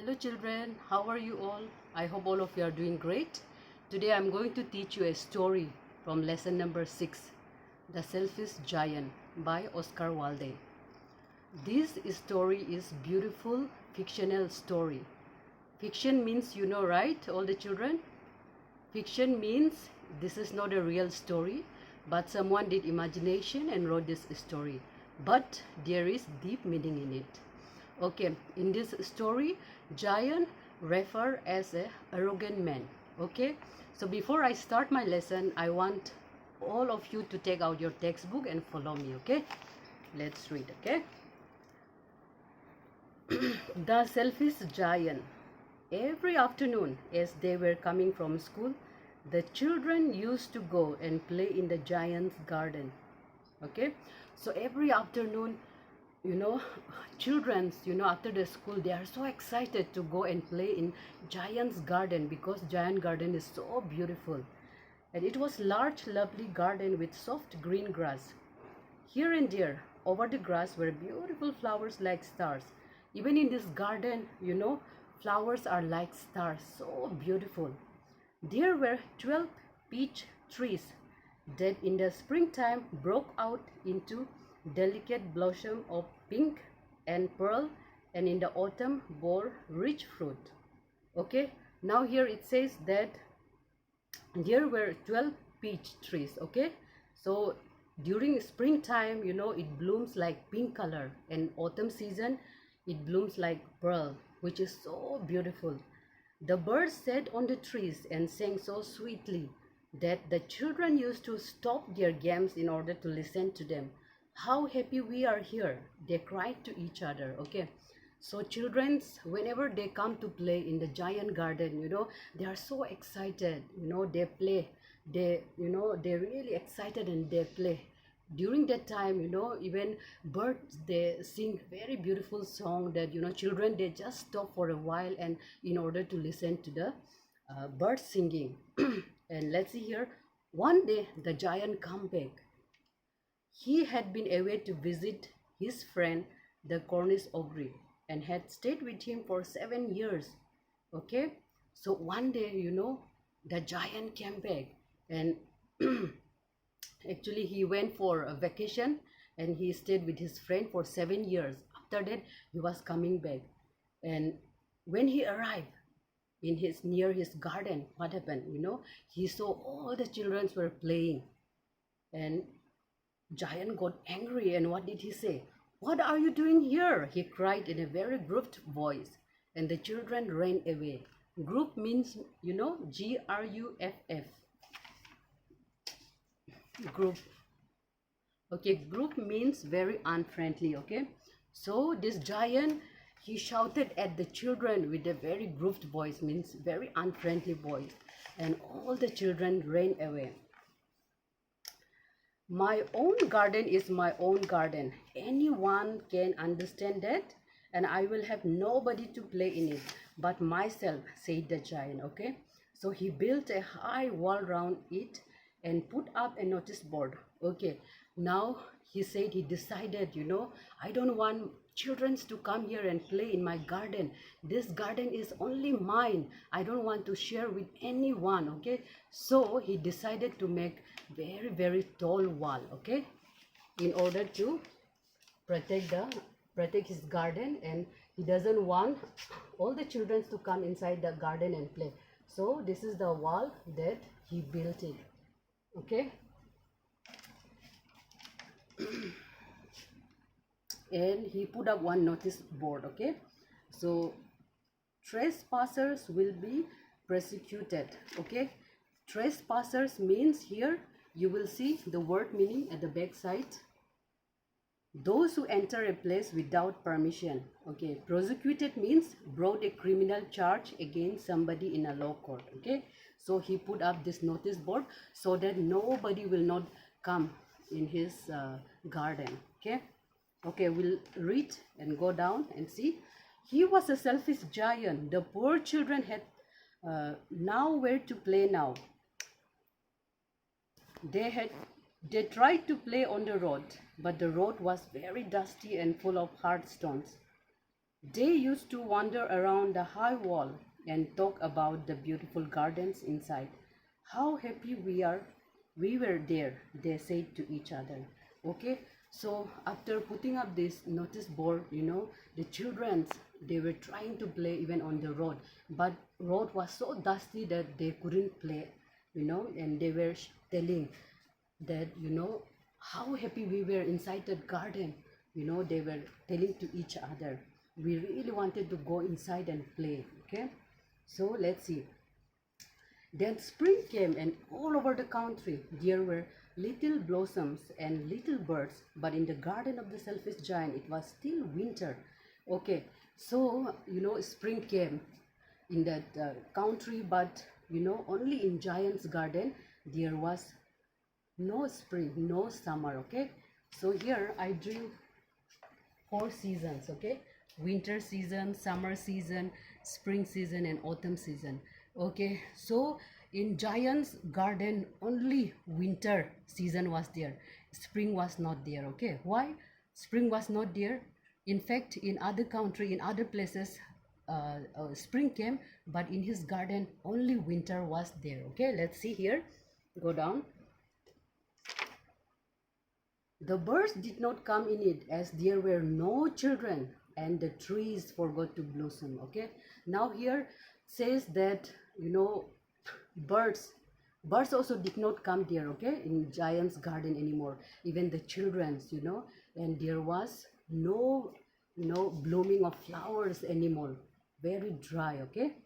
Hello children, how are you all? I hope all of you are doing great. Today I'm going to teach you a story from lesson number 6, The Selfish Giant by Oscar Wilde. This story is beautiful fictional story. Fiction means you know, right, all the children? Fiction means this is not a real story, but someone did imagination and wrote this story. But there is deep meaning in it. Okay, in this story, giant refer as a arrogant man. Okay, so before I start my lesson, I want all of you to take out your textbook and follow me. Okay, let's read. Okay. The selfish giant. Every afternoon, as they were coming from school, the children used to go and play in the giant's garden. Okay, so every afternoon, children's, after the school, they are so excited to go and play in giant's garden because giant garden is so beautiful. And it was large, lovely garden with soft green grass. Here and there, over the grass were beautiful flowers like stars. Even in this garden, flowers are like stars, so beautiful. There were 12 peach trees that in the springtime broke out into delicate blossom of pink and pearl, and in the autumn bore rich fruit. Okay, now here it says that there were 12 peach trees. Okay, so during springtime, it blooms like pink color, and autumn season it blooms like pearl, which is so beautiful. The birds sat on the trees and sang so sweetly that the children used to stop their games in order to listen to them. How happy we are here, they cried to each other. Okay, so children's, whenever they come to play in the giant garden, they are so excited. They play, they're really excited and they play. During that time, even birds, they sing very beautiful song that children, they just stop for a while and in order to listen to the birds singing. And let's see here, one day the giant come back. He had been away to visit his friend the Cornish ogre and had stayed with him for 7 years. Okay, so one day, the giant came back, and actually he went for a vacation and he stayed with his friend for 7 years. After that, he was coming back, and when he arrived in his near his garden, what happened? He saw all the children were playing, and giant got angry, and what did he say? What are you doing here? He cried in a very gruff voice, and the children ran away. Gruff means, Gruff. Gruff. Okay, gruff means very unfriendly. Okay, so this giant, he shouted at the children with a very gruff voice, means very unfriendly voice, and all the children ran away. My own garden is my own garden. Anyone can understand that, and I will have nobody to play in it but myself, said the giant. Okay, so he built a high wall round it and put up a notice board. Okay, now he said he decided, I don't want children to come here and play in my garden. This garden is only mine. I don't want to share with anyone. Okay, so he decided to make very, very tall wall. Okay, in order to protect his garden, and he doesn't want all the children to come inside the garden and play. So this is the wall that he built it. Okay, and he put up one notice board. Okay, so trespassers will be prosecuted. Okay, trespassers means, here you will see the word meaning at the back side, those who enter a place without permission. Okay, prosecuted means brought a criminal charge against somebody in a law court. Okay, so he put up this notice board so that nobody will not come in his garden. Okay, we'll read and go down and see. He was a selfish giant. The poor children had nowhere to play now. They tried to play on the road, but the road was very dusty and full of hard stones. They used to wander around the high wall and talk about the beautiful gardens inside. How happy we were there, they said to each other. Okay, so after putting up this notice board, the children, they were trying to play even on the road, but road was so dusty that they couldn't play, and they were telling that how happy we were inside that garden. They were telling to each other, we really wanted to go inside and play. Okay, so let's see. Then spring came, and all over the country there were little blossoms and little birds, but in the garden of the selfish giant it was still winter. Okay, so spring came in that country, but only in giant's garden there was no spring, no summer. Okay, so here I drew 4 seasons. Okay, winter season, summer season, spring season, and autumn season. Okay, so in giant's garden only winter season was there, spring was not there. Okay, why spring was not there? In fact, in other country, in other places, spring came, but in his garden only winter was there. Okay, let's see here, go down. The birds did not come in it, as there were no children, and the trees forgot to blossom. Okay, now here says that birds also did not come there. Okay, in giant's garden anymore, even the children's, and there was no blooming of flowers anymore, very dry. Okay,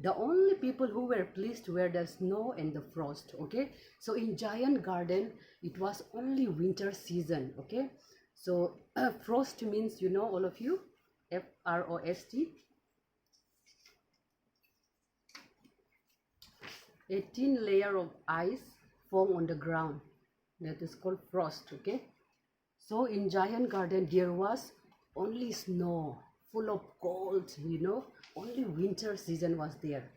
the only people who were pleased were the snow and the frost. Okay, so in giant garden it was only winter season. Okay, so frost means, all of you, frost, 18 layer of ice form on the ground, that is called frost. Okay, so in giant garden there was only snow, full of cold. Only winter season was there.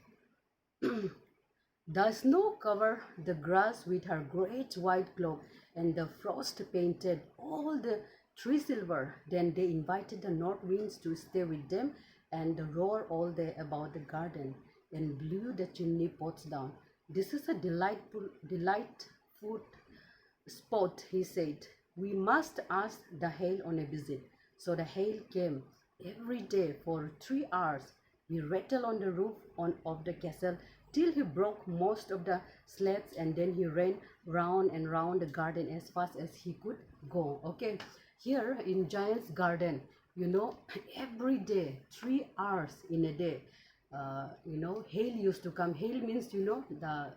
The snow covered the grass with her great white cloak, and the frost painted all the trees silver. Then they invited the north winds to stay with them and roar all day about the garden and blew the chimney pots down. This is a delightful spot, he said. We must ask the hail on a visit. So the hail came every day for 3 hours. He rattled on the roof of the castle till he broke most of the slats, and then he ran round and round the garden as fast as he could go. Okay, here in giant's garden, every day, 3 hours in a day, hail used to come. Hail means, the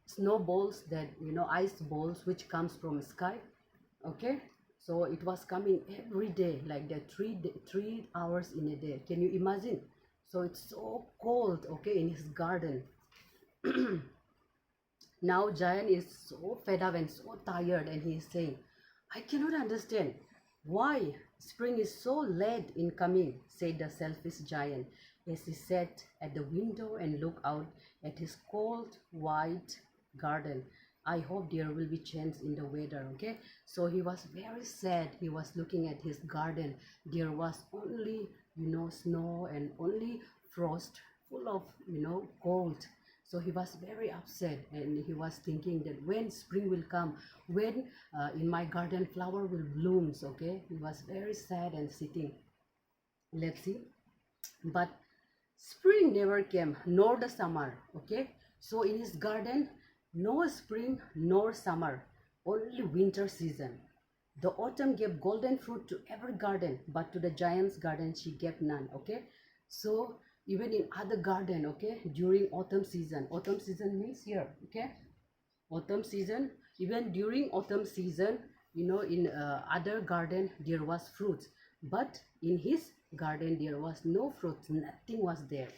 snowballs, that ice balls which comes from sky. Okay, so it was coming every day like that, 3 hours in a day. Can you imagine? So it's so cold. Okay, in his garden. Now giant is so fed up and so tired, and he is saying, I cannot understand why spring is so late in coming, said the selfish giant, as he sat at the window and looked out at his cold white garden. I hope there will be change in the weather. Okay, so he was very sad. He was looking at his garden. There was only snow and only frost, full of cold. So he was very upset, and he was thinking that when spring will come, when in my garden flower will blooms. Okay, he was very sad and sitting. Let's see, but spring never came, nor the summer. Okay, so in his garden, no spring nor summer, only winter season. The autumn gave golden fruit to every garden, but to the giant's garden she gave none. Okay, so even in other garden, okay, during autumn season means here. Okay, autumn season, even during autumn season, in other garden there was fruits, but in his garden there was no fruits, nothing was there.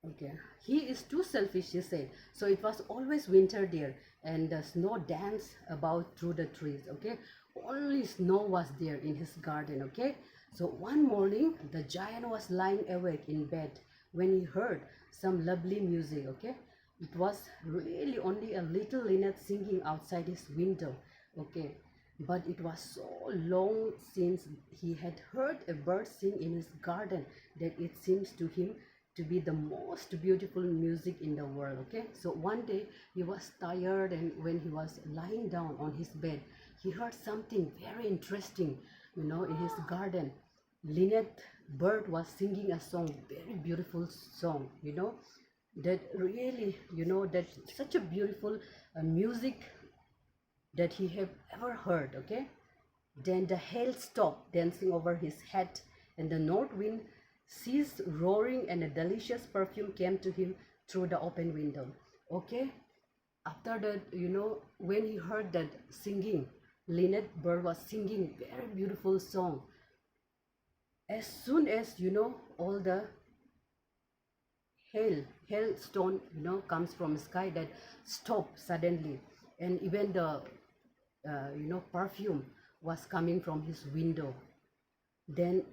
Okay, he is too selfish, he said. So it was always winter there, and the snow danced about through the trees. Okay, only snow was there in his garden. Okay, so one morning the giant was lying awake in bed when he heard some lovely music. Okay, it was really only a little linnet singing outside his window. Okay, but it was so long since he had heard a bird sing in his garden that it seems to him to be the most beautiful music in the world. Okay, so one day he was tired, and when he was lying down on his bed, he heard something very interesting, in his garden. Linnet bird was singing a song, very beautiful song, that really, that such a beautiful music that he have ever heard. Okay, then the hail stopped dancing over his head, and the north wind ceased roaring, and a delicious perfume came to him through the open window. Okay, after that, when he heard that singing, linnet bird was singing very beautiful song. As soon as all the hailstone comes from sky, that stop suddenly, and even the perfume was coming from his window. Then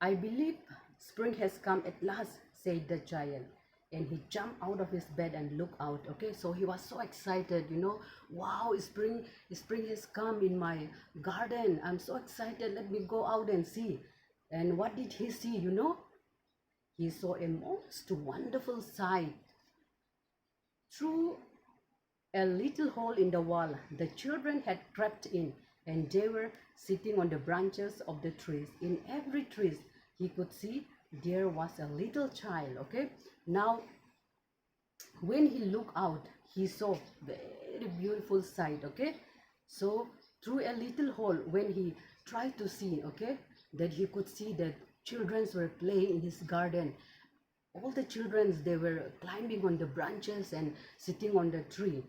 I believe spring has come at last, said the giant. And he jumped out of his bed and looked out. Okay, so he was so excited, wow, spring has come in my garden. I'm so excited. Let me go out and see. And what did he see? He saw a most wonderful sight. Through a little hole in the wall, the children had crept in, and they were sitting on the branches of the trees. In every tree he could see there was a little child. Okay, now when he looked out, he saw very beautiful sight. Okay, so through a little hole, when he tried to see, okay, that he could see that children were playing in his garden. All the children, they were climbing on the branches and sitting on the tree.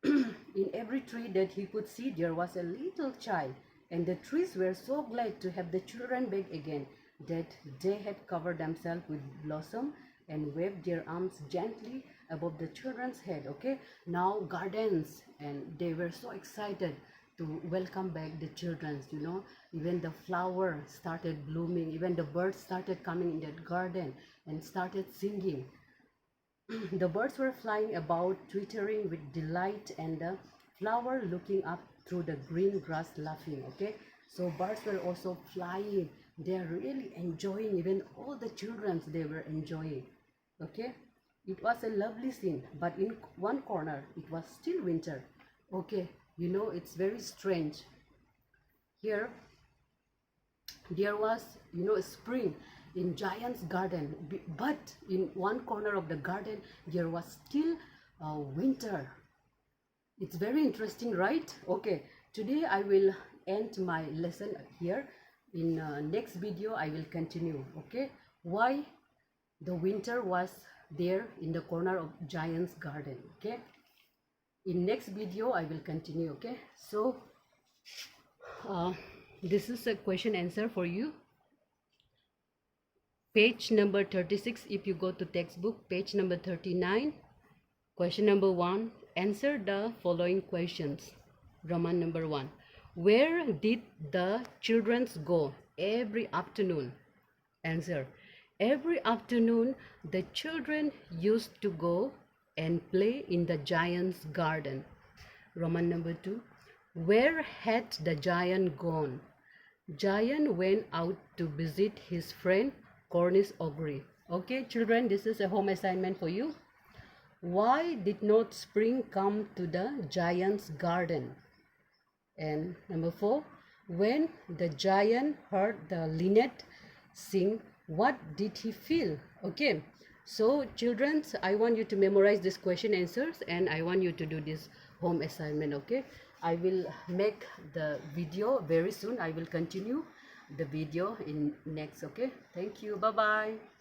In every tree that he could see, there was a little child, and the trees were so glad to have the children back again that they had covered themselves with blossom and waved their arms gently above the children's head. Okay, now gardens, and they were so excited to welcome back the children's. Even the flower started blooming, even the birds started coming in that garden and started singing. The birds were flying about, twittering with delight, and the flower looking up through the green grass laughing. Okay, so birds were also flying. They are really enjoying. Even all the children, they were enjoying. Okay, it was a lovely scene, but in one corner it was still winter. Okay, it's very strange. Here there was a spring in giant's garden, but in one corner of the garden there was still winter. It's very interesting, right? Okay, today I will end my lesson here. In next video I will continue. Okay, why the winter was there in the corner of giant's garden. Okay, in next video I will continue. Okay, so this is a question answer for you. Page number 36, if you go to textbook, page number 39, question number 1, answer the following questions. Roman number 1, where did the children go every afternoon? Answer, every afternoon the children used to go and play in the giant's garden. Roman number 2, where had the giant gone? Giant went out to visit his friend Cornish Ogre. Okay, children, this is a home assignment for you. Why did not spring come to the giant's garden? And number 4, when the giant heard the linnet sing, what did he feel? Okay, so children, I want you to memorize this question answers, and I want you to do this home assignment. Okay, I will make the video very soon. I will continue the video in next. Okay, thank you, bye bye.